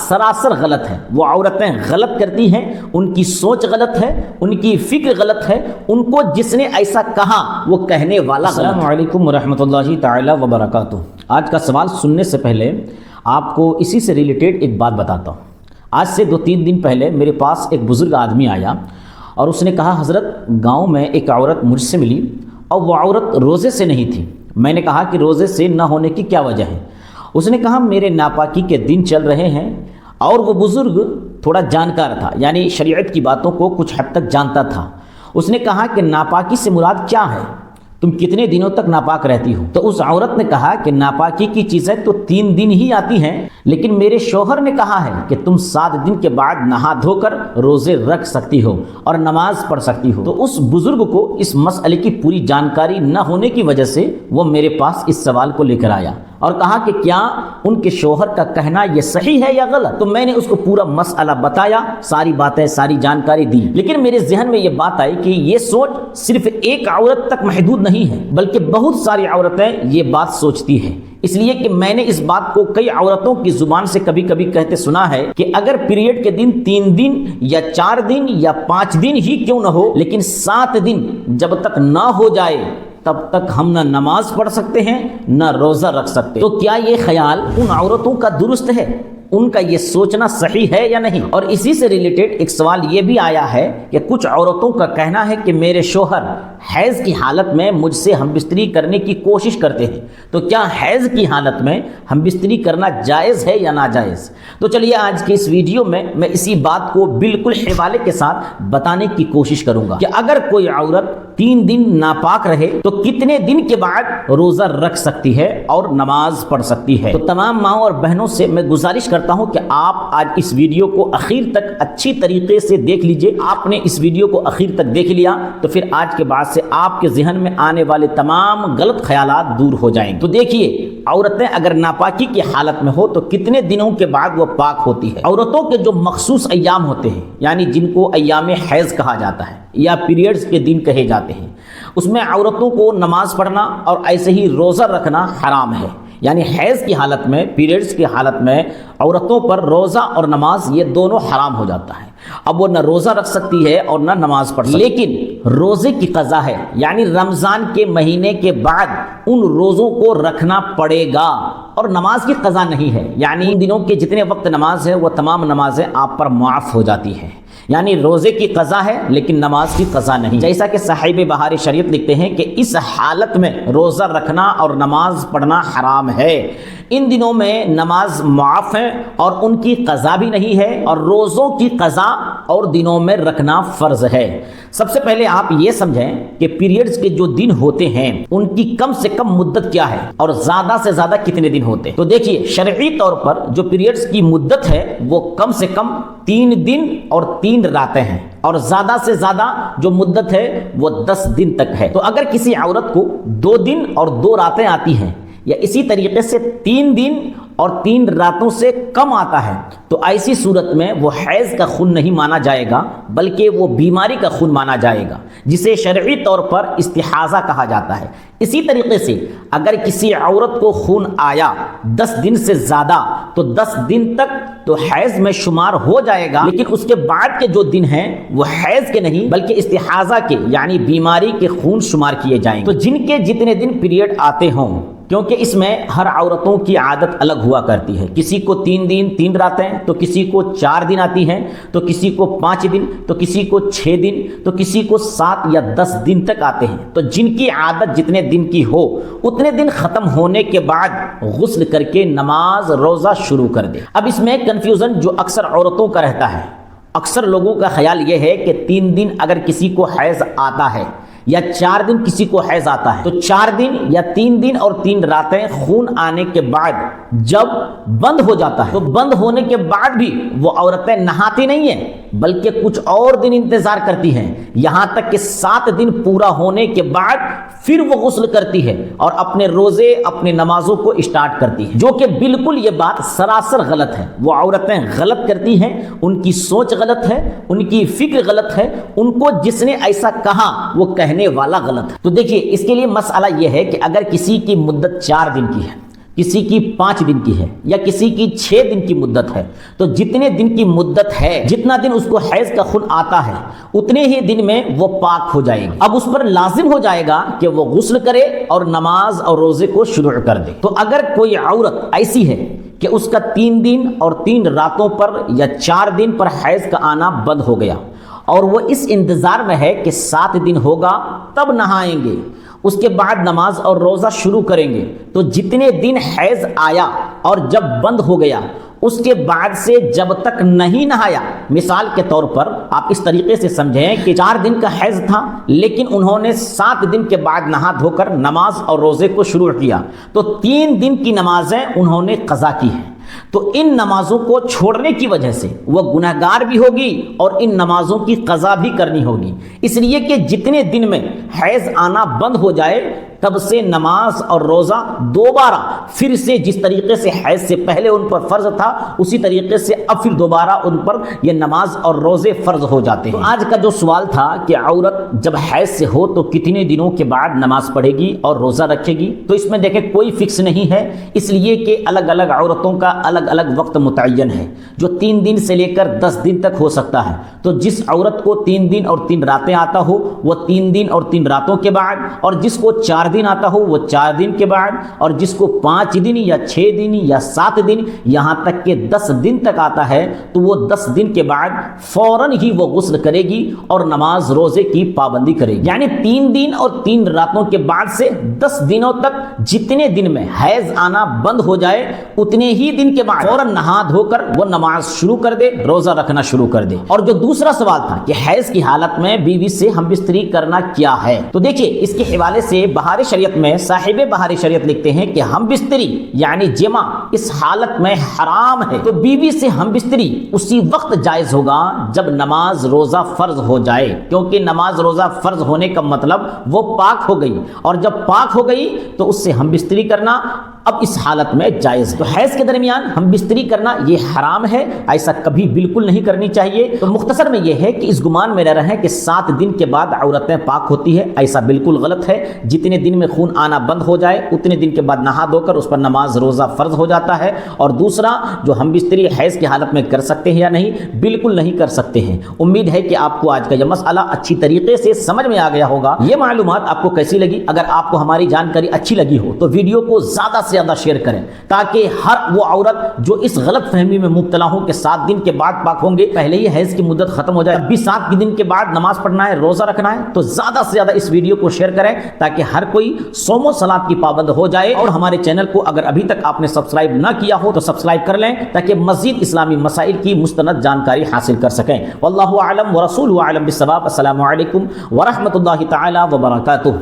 سراسر غلط ہے. وہ عورتیں غلط کرتی ہیں, ان کی سوچ غلط ہے, ان کی فکر غلط ہے, ان کو جس نے ایسا کہا وہ کہنے والا غلط. السلام علیکم ورحمۃ اللہ تعالی وبرکاتہ. آج کا سوال سننے سے پہلے آپ کو اسی سے ریلیٹڈ ایک بات بتاتا ہوں. آج سے 2-3 دن پہلے میرے پاس ایک بزرگ آدمی آیا اور اس نے کہا, حضرت گاؤں میں ایک عورت مجھ سے ملی اور وہ عورت روزے سے نہیں تھی. میں نے کہا کہ روزے سے نہ ہونے کی کیا وجہ ہے؟ اس نے کہا میرے ناپاکی کے دن چل رہے ہیں. اور وہ بزرگ تھوڑا جانکار تھا, یعنی شریعت کی باتوں کو کچھ حد تک جانتا تھا. اس نے کہا کہ ناپاکی سے مراد کیا ہے, تم کتنے دنوں تک ناپاک رہتی ہو؟ تو اس عورت نے کہا کہ ناپاکی کی چیزیں تو 3 دن ہی آتی ہیں, لیکن میرے شوہر نے کہا ہے کہ تم 7 دن کے بعد نہا دھو کر روزے رکھ سکتی ہو اور نماز پڑھ سکتی ہو. تو اس بزرگ کو اس مسئلے کی پوری جانکاری نہ ہونے کی وجہ سے وہ میرے پاس اس سوال کو لے کر آیا اور کہا کہ کیا ان کے شوہر کا کہنا یہ صحیح ہے یا غلط؟ تو میں نے اس کو پورا مسئلہ بتایا, ساری باتیں, ساری جانکاری دی. لیکن میرے ذہن میں یہ بات آئی کہ یہ سوچ صرف ایک عورت تک محدود نہیں ہے, بلکہ بہت ساری عورتیں یہ بات سوچتی ہیں. اس لیے کہ میں نے اس بات کو کئی عورتوں کی زبان سے کبھی کبھی کہتے سنا ہے کہ اگر پیریڈ کے دن 3 دن یا 4 دن یا 5 دن ہی کیوں نہ ہو, لیکن 7 دن جب تک نہ ہو جائے تب تک ہم نہ نماز پڑھ سکتے ہیں نہ روزہ رکھ سکتے. تو کیا یہ خیال ان عورتوں کا درست ہے؟ ان کا یہ سوچنا صحیح ہے یا نہیں؟ اور اسی سے ریلیٹڈ ایک سوال یہ بھی آیا ہے کہ کچھ عورتوں کا کہنا ہے کہ میرے شوہر حیض کی حالت میں مجھ سے ہم بستری کرنے کی کوشش کرتے ہیں, تو کیا حیض کی حالت میں ہم بستری کرنا جائز ہے یا ناجائز؟ تو چلیے آج کے اس ویڈیو میں اسی بات کو بالکل حوالے کے ساتھ بتانے کی کوشش کروں گا کہ اگر کوئی عورت 3 دن ناپاک رہے تو کتنے دن کے بعد روزہ رکھ سکتی ہے اور نماز پڑھ سکتی ہے. تو تمام ماؤں اور بہنوں سے میں گزارش کرتا ہوں کہ آپ آج اس ویڈیو کو اخیر تک اچھی طریقے سے دیکھ لیجئے. آپ نے اس ویڈیو کو اخیر تک دیکھ لیا تو پھر آج کے بعد سے آپ کے ذہن میں آنے والے تمام غلط خیالات دور ہو جائیں گے. تو دیکھیے, عورتیں اگر ناپاکی کی حالت میں ہو تو کتنے دنوں کے بعد وہ پاک ہوتی ہے. عورتوں کے جو مخصوص ایام ہوتے ہیں, یعنی جن کو ایام حیض کہا جاتا ہے یا پیریڈز کے دن کہے جاتے ہیں, اس میں عورتوں کو نماز پڑھنا اور ایسے ہی روزہ رکھنا حرام ہے. یعنی حیض کی حالت میں, پیریڈز کی حالت میں عورتوں پر روزہ اور نماز یہ دونوں حرام ہو جاتا ہے. اب وہ نہ روزہ رکھ سکتی ہے اور نہ نماز پڑھ سکتی ہے. لیکن روزے کی قضا ہے, یعنی رمضان کے مہینے کے بعد ان روزوں کو رکھنا پڑے گا, اور نماز کی قضا نہیں ہے. یعنی ان دنوں کے جتنے وقت نماز ہے وہ تمام نمازیں آپ پر معاف ہو جاتی ہیں. یعنی روزے کی قضا ہے لیکن نماز کی قضا نہیں. جیسا کہ صاحب بہار شریعت لکھتے ہیں کہ اس حالت میں روزہ رکھنا اور نماز پڑھنا حرام ہے. ان دنوں میں نماز معاف ہے اور ان کی قضا بھی نہیں ہے, اور روزوں کی قضا اور دنوں میں رکھنا فرض ہے. سب سے پہلے آپ یہ سمجھیں کہ پیریڈز کے جو دن ہوتے ہیں ان کی کم سے کم مدت کیا ہے اور زیادہ سے زیادہ کتنے دن ہوتے ہیں. تو دیکھیے, شرعی طور پر جو پیریڈز کی مدت ہے وہ کم سے کم 3 دن اور 3 راتیں ہیں, اور زیادہ سے زیادہ جو مدت ہے وہ 10 دن تک ہے. تو اگر کسی عورت کو 2 دن اور 2 راتیں آتی ہیں, یا اسی طریقے سے 3 دن اور 3 راتوں سے کم آتا ہے, تو ایسی صورت میں وہ حیض کا خون نہیں مانا جائے گا, بلکہ وہ بیماری کا خون مانا جائے گا, جسے شرعی طور پر استحاضہ کہا جاتا ہے. اسی طریقے سے اگر کسی عورت کو خون آیا 10 دن سے زیادہ, تو 10 دن تک تو حیض میں شمار ہو جائے گا, لیکن اس کے بعد کے جو دن ہیں وہ حیض کے نہیں بلکہ استحاضہ کے, یعنی بیماری کے خون شمار کیے جائیں گے. تو جن کے جتنے دن پیریڈ آتے ہوں, کیونکہ اس میں ہر عورتوں کی عادت الگ ہوا کرتی ہے, کسی کو 3 دن 3 راتیں, تو کسی کو 4 دن آتی ہیں, تو کسی کو 5 دن, تو کسی کو 6 دن, تو کسی کو 7 یا 10 دن تک آتے ہیں. تو جن کی عادت جتنے دن کی ہو اتنے دن ختم ہونے کے بعد غسل کر کے نماز روزہ شروع کر دے. اب اس میں کنفیوژن جو اکثر عورتوں کا رہتا ہے, اکثر لوگوں کا خیال یہ ہے کہ 3 دن اگر کسی کو حیض آتا ہے یا 4 دن کسی کو حیض آتا ہے, تو 4 دن یا 3 دن اور 3 راتیں خون آنے کے بعد جب بند ہو جاتا ہے, تو بند ہونے کے بعد بھی وہ عورتیں نہاتی نہیں ہیں, بلکہ کچھ اور دن انتظار کرتی ہیں, یہاں تک کہ 7 دن پورا ہونے کے بعد پھر وہ غسل کرتی ہے اور اپنے روزے, اپنے نمازوں کو اسٹارٹ کرتی ہے, جو کہ بالکل یہ بات سراسر غلط ہے. وہ عورتیں غلط کرتی ہیں, ان کی سوچ غلط ہے, ان کی فکر غلط ہے, ان کو جس نے ایسا کہا وہ کہنے والا غلط ہے. تو دیکھیے, اس کے لیے مسئلہ یہ ہے کہ اگر کسی کی مدت 4 دن کی ہے, کسی کی 5 دن کی ہے یا کسی کی 6 دن کی مدت ہے، تو جتنے دن کی مدت ہے، جتنا دن اس کو حیض کا خون آتا ہے، اتنے ہی دن میں وہ پاک ہو جائے گی۔ اب اس پر لازم ہو جائے گا کہ وہ غسل کرے اور نماز اور روزے کو شروع کر دے۔ تو اگر کوئی عورت ایسی ہے کہ اس کا 3 دن اور 3 راتوں پر یا 4 دن پر حیض کا آنا بند ہو گیا اور وہ اس انتظار میں ہے کہ 7 دن ہوگا تب نہائیں گے، اس کے بعد نماز اور روزہ شروع کریں گے، تو جتنے دن حیض آیا اور جب بند ہو گیا اس کے بعد سے جب تک نہیں نہایا، مثال کے طور پر آپ اس طریقے سے سمجھیں کہ 4 دن کا حیض تھا لیکن انہوں نے 7 دن کے بعد نہا دھو کر نماز اور روزے کو شروع کیا، تو 3 دن کی نمازیں انہوں نے قضا کی ہیں۔ تو ان نمازوں کو چھوڑنے کی وجہ سے وہ گنہگار بھی ہوگی اور ان نمازوں کی قضا بھی کرنی ہوگی، اس لیے کہ جتنے دن میں حیض آنا بند ہو جائے تب سے نماز اور روزہ دوبارہ پھر سے جس طریقے سے حیض سے پہلے ان پر فرض تھا اسی طریقے سے اب پھر دوبارہ ان پر یہ نماز اور روزے فرض ہو جاتے ہیں۔ آج کا جو سوال تھا کہ عورت جب حیض سے ہو تو کتنے دنوں کے بعد نماز پڑھے گی اور روزہ رکھے گی، تو اس میں دیکھیں کوئی فکس نہیں ہے، اس لیے کہ الگ الگ عورتوں کا الگ الگ وقت متعین ہے، جو 3 دن سے لے کر 10 دن تک ہو سکتا ہے۔ تو جس عورت کو 3 دن اور 3 راتیں آتا ہو وہ 3 دن اور 3 راتوں کے بعد، اور جس کو 4 دن آتا ہو وہ 4 دن کے بعد، اور جس کو 5 دن یا 6 دن یا 7 دن یہاں تک کہ 10 دن تک آتا ہے تو وہ 10 دن کے بعد فوراً ہی وہ غسل کرے گی اور نماز روزے کی پابندی کرے گی۔ یعنی 3 دن اور 3 راتوں کے بعد سے 10 دنوں تک جتنے دن میں حیض آنا بند ہو جائے اتنے ہی دن کے بعد فوراً نہا دھو کر وہ نماز شروع کر دے، روزہ رکھنا شروع کر دے۔ اور جو دوسرا سوال تھا کہ حیض کی حالت میں بیوی سے ہم بستری کرنا کیا ہے، تو دیکھیے اس کے حوالے سے بہار شریعت میں صاحب بہار شریعت لکھتے ہیں کہ ہم بستری یعنی جمع اس حالت میں حرام ہے، تو بیوی سے ہم بستری اسی وقت جائز ہوگا جب نماز روزہ فرض ہو جائے، کیونکہ نماز روزہ فرض ہونے کا مطلب وہ پاک ہو گئی، اور جب پاک ہو گئی تو اس سے ہم بستری کرنا اب اس حالت میں جائز ہے۔ تو حیض کے درمیان ہم بستری کرنا یہ حرام ہے، ایسا کبھی بالکل نہیں کرنی چاہیے۔ تو مختصر میں یہ ہے کہ اس گمان میں نہ رہیں کہ 7 دن کے بعد عورتیں پاک ہوتی ہے، ایسا بالکل غلط ہے۔ جتنے دن میں خون آنا بند ہو جائے اتنے دن کے بعد نہا دھو کر اس پر نماز روزہ فرض ہو جاتا ہے۔ اور دوسرا جو ہم بستری حیض کی حالت میں کر سکتے ہیں یا نہیں، بالکل نہیں کر سکتے ہیں۔ امید ہے کہ آپ کو آج کا یہ مسئلہ اچھی طریقے سے سمجھ میں آ گیا ہوگا۔ یہ معلومات آپ کو کیسی لگی؟ اگر آپ کو ہماری جانکاری اچھی لگی ہو تو ویڈیو کو زیادہ سے زیادہ شیئر کریں، تاکہ ہر وہ عورت جو اس غلط فہمی میں مبتلا ہو کہ 7 دن کے بعد پاک ہوں گے، پہلے ہی حیض کی مدت ختم ہو جائے، اب بھی 7 دن کے بعد نماز پڑھنا ہے، روزہ رکھنا ہے، تو زیادہ سے زیادہ اس ویڈیو کو شیئر کریں تاکہ ہر کوئی صوم و صلات کی پابند ہو جائے۔ اور ہمارے چینل کو اگر ابھی تک آپ نے سبسکرائب نہ کیا ہو تو سبسکرائب کر لیں تاکہ مزید اسلامی مسائل کی مستند جانکاری حاصل کر سکیں۔ واللہ اعلم ورسولہ اعلم بالصواب۔ السلام علیکم ورحمۃ اللہ تعالی وبرکاتہ۔